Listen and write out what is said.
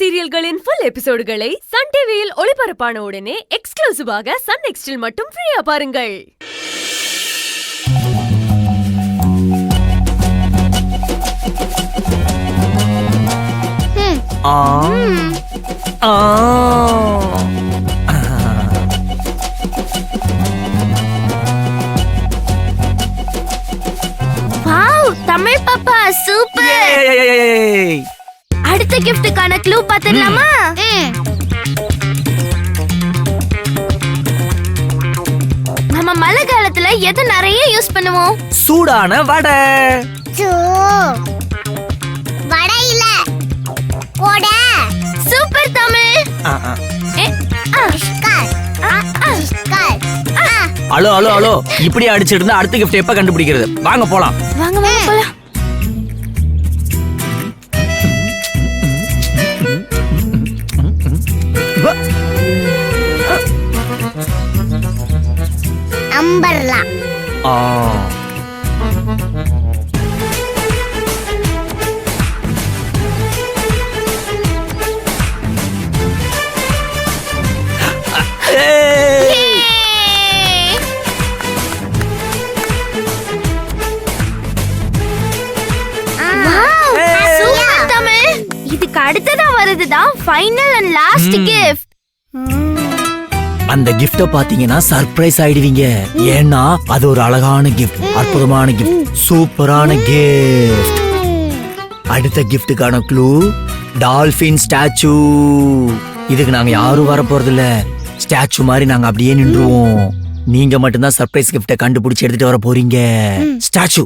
சீரியல்களின் full எபிசோடுகளை Sun டிவியில் ஒளிபரப்பான உடனே எக்ஸ்க்ளூசிவாக சன் நெக்ஸ்டில் மட்டும் ஃப்ரீயா பாருங்கள். வாவ், தமிழ் பாப்பா சூப்பர். அடுத்த கிஃப்ட்டுக்கான க்ளூ பாத்துடலாமா? நம்ம மழை காலத்துல எது நிறைய யூஸ் பண்ணுவோம்? சூடான வடை. வடை இல்ல, vada. Super Tamil. Hello hello hello, இப்படி அடிச்சிட்டு இருந்தா அடுத்த கிஃப்ட் எப்ப கண்டுபிடிக்கிறது? வாங்க போலாம். வாங்க வாங்க போலாம். அம்பர்லா. இதுக்கு அடுத்ததா வருதுதான் ஃபைனல் அண்ட் லாஸ்ட் கிஃப்ட். அந்த கிஃப்ட பாத்தீங்கன்னா சர்ப்ரைஸ் ஆயிடுவீங்க. ஏன்னா அது ஒரு அழகான கிஃப்ட், அற்புதமான கிஃப்ட், சூப்பரான கிஃப்ட். அடுத்த கிஃப்ட்டுக்கான க்ளூ டால்பின் ஸ்டாச்சு. இதுக்கு நாங்க யாரும் வர போறது இல்ல, ஸ்டாச்சு மாதிரி நாங்க அப்படியே நின்றுவோம். நீங்க மட்டும்தான் சர்ப்ரைஸ் கிஃப்ட கண்டுபிடிச்சு எடுத்துட்டு வர போறீங்க. ஸ்டாச்சு